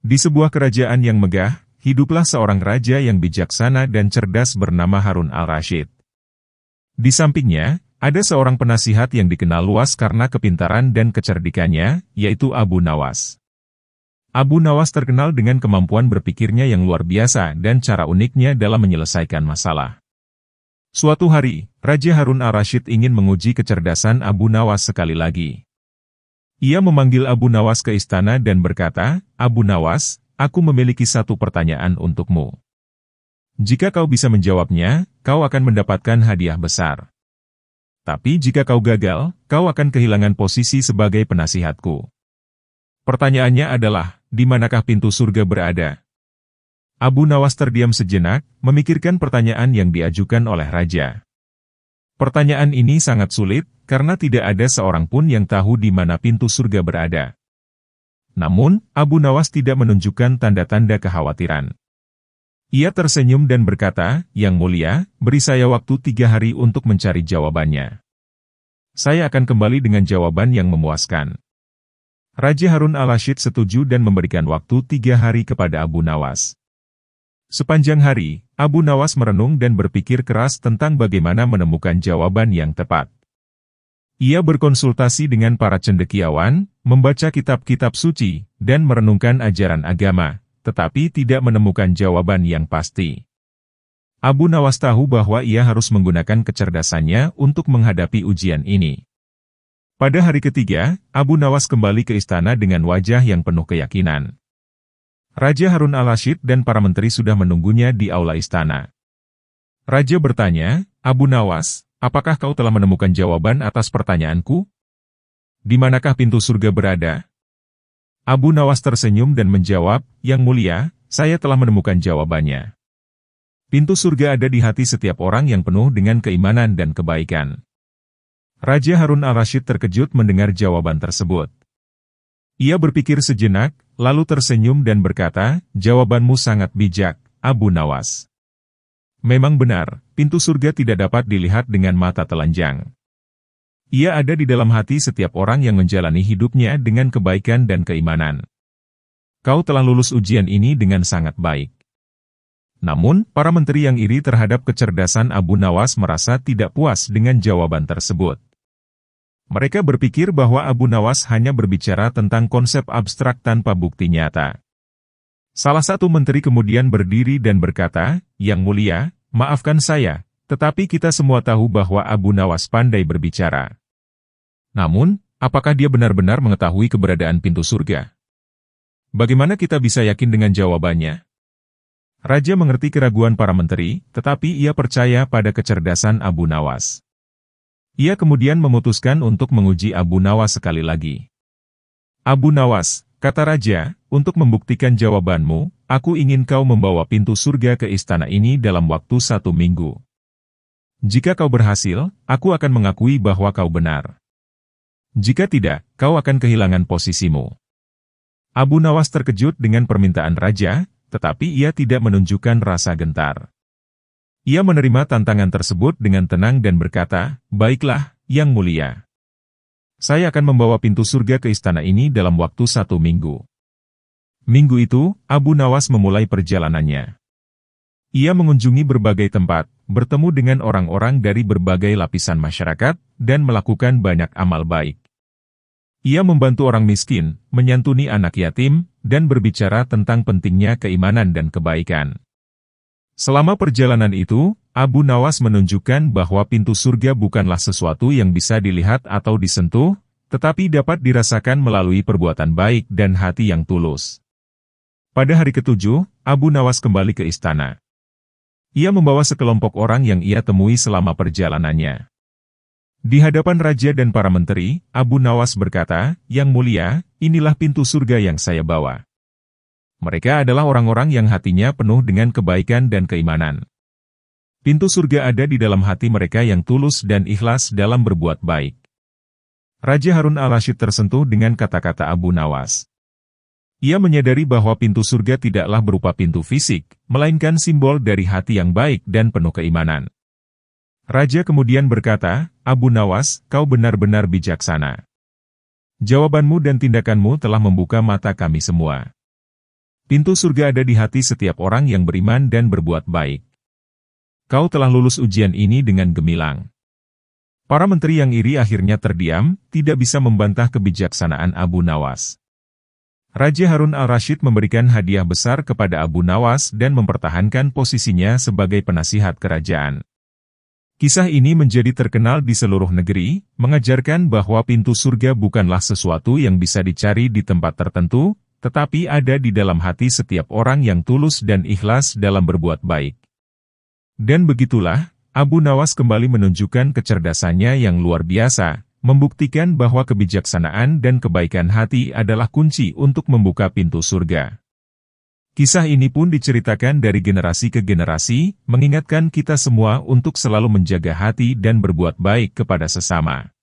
Di sebuah kerajaan yang megah, hiduplah seorang raja yang bijaksana dan cerdas bernama Harun al-Rasyid. Di sampingnya, ada seorang penasihat yang dikenal luas karena kepintaran dan kecerdikannya, yaitu Abu Nawas. Abu Nawas terkenal dengan kemampuan berpikirnya yang luar biasa dan cara uniknya dalam menyelesaikan masalah. Suatu hari, Raja Harun al-Rasyid ingin menguji kecerdasan Abu Nawas sekali lagi. Ia memanggil Abu Nawas ke istana dan berkata, "Abu Nawas, aku memiliki satu pertanyaan untukmu. Jika kau bisa menjawabnya, kau akan mendapatkan hadiah besar. Tapi jika kau gagal, kau akan kehilangan posisi sebagai penasihatku." Pertanyaannya adalah, di manakah pintu surga berada? Abu Nawas terdiam sejenak, memikirkan pertanyaan yang diajukan oleh raja. Pertanyaan ini sangat sulit, karena tidak ada seorang pun yang tahu di mana pintu surga berada. Namun, Abu Nawas tidak menunjukkan tanda-tanda kekhawatiran. Ia tersenyum dan berkata, "Yang mulia, beri saya waktu 3 hari untuk mencari jawabannya. Saya akan kembali dengan jawaban yang memuaskan." Raja Harun al-Rasyid setuju dan memberikan waktu 3 hari kepada Abu Nawas. Sepanjang hari, Abu Nawas merenung dan berpikir keras tentang bagaimana menemukan jawaban yang tepat. Ia berkonsultasi dengan para cendekiawan, membaca kitab-kitab suci, dan merenungkan ajaran agama, tetapi tidak menemukan jawaban yang pasti. Abu Nawas tahu bahwa ia harus menggunakan kecerdasannya untuk menghadapi ujian ini. Pada hari ketiga, Abu Nawas kembali ke istana dengan wajah yang penuh keyakinan. Raja Harun al-Rasyid dan para menteri sudah menunggunya di aula istana. Raja bertanya, "Abu Nawas, apakah kau telah menemukan jawaban atas pertanyaanku? Di manakah pintu surga berada?" Abu Nawas tersenyum dan menjawab, "Yang mulia, saya telah menemukan jawabannya. Pintu surga ada di hati setiap orang yang penuh dengan keimanan dan kebaikan." Raja Harun al-Rasyid terkejut mendengar jawaban tersebut. Ia berpikir sejenak, lalu tersenyum dan berkata, "Jawabanmu sangat bijak, Abu Nawas. Memang benar, pintu surga tidak dapat dilihat dengan mata telanjang. Ia ada di dalam hati setiap orang yang menjalani hidupnya dengan kebaikan dan keimanan. Kau telah lulus ujian ini dengan sangat baik." Namun, para menteri yang iri terhadap kecerdasan Abu Nawas merasa tidak puas dengan jawaban tersebut. Mereka berpikir bahwa Abu Nawas hanya berbicara tentang konsep abstrak tanpa bukti nyata. Salah satu menteri kemudian berdiri dan berkata, "Yang mulia, maafkan saya, tetapi kita semua tahu bahwa Abu Nawas pandai berbicara. Namun, apakah dia benar-benar mengetahui keberadaan pintu surga? Bagaimana kita bisa yakin dengan jawabannya?" Raja mengerti keraguan para menteri, tetapi ia percaya pada kecerdasan Abu Nawas. Ia kemudian memutuskan untuk menguji Abu Nawas sekali lagi. "Abu Nawas," kata raja, "untuk membuktikan jawabanmu, aku ingin kau membawa pintu surga ke istana ini dalam waktu 1 minggu. Jika kau berhasil, aku akan mengakui bahwa kau benar. Jika tidak, kau akan kehilangan posisimu." Abu Nawas terkejut dengan permintaan raja, tetapi ia tidak menunjukkan rasa gentar. Ia menerima tantangan tersebut dengan tenang dan berkata, "Baiklah, Yang mulia. Saya akan membawa pintu surga ke istana ini dalam waktu 1 minggu." Minggu itu, Abu Nawas memulai perjalanannya. Ia mengunjungi berbagai tempat, bertemu dengan orang-orang dari berbagai lapisan masyarakat, dan melakukan banyak amal baik. Ia membantu orang miskin, menyantuni anak yatim, dan berbicara tentang pentingnya keimanan dan kebaikan. Selama perjalanan itu, Abu Nawas menunjukkan bahwa pintu surga bukanlah sesuatu yang bisa dilihat atau disentuh, tetapi dapat dirasakan melalui perbuatan baik dan hati yang tulus. Pada hari ke-7, Abu Nawas kembali ke istana. Ia membawa sekelompok orang yang ia temui selama perjalanannya. Di hadapan raja dan para menteri, Abu Nawas berkata, "Yang mulia, inilah pintu surga yang saya bawa. Mereka adalah orang-orang yang hatinya penuh dengan kebaikan dan keimanan. Pintu surga ada di dalam hati mereka yang tulus dan ikhlas dalam berbuat baik." Raja Harun al-Rasyid tersentuh dengan kata-kata Abu Nawas. Ia menyadari bahwa pintu surga tidaklah berupa pintu fisik, melainkan simbol dari hati yang baik dan penuh keimanan. Raja kemudian berkata, "Abu Nawas, kau benar-benar bijaksana. Jawabanmu dan tindakanmu telah membuka mata kami semua. Pintu surga ada di hati setiap orang yang beriman dan berbuat baik. Kau telah lulus ujian ini dengan gemilang. Para menteri yang iri akhirnya terdiam, tidak bisa membantah kebijaksanaan Abu Nawas. Raja Harun al-Rasyid memberikan hadiah besar kepada Abu Nawas dan mempertahankan posisinya sebagai penasihat kerajaan. Kisah ini menjadi terkenal di seluruh negeri, mengajarkan bahwa pintu surga bukanlah sesuatu yang bisa dicari di tempat tertentu, tetapi ada di dalam hati setiap orang yang tulus dan ikhlas dalam berbuat baik. Dan begitulah, Abu Nawas kembali menunjukkan kecerdasannya yang luar biasa, membuktikan bahwa kebijaksanaan dan kebaikan hati adalah kunci untuk membuka pintu surga. Kisah ini pun diceritakan dari generasi ke generasi, mengingatkan kita semua untuk selalu menjaga hati dan berbuat baik kepada sesama.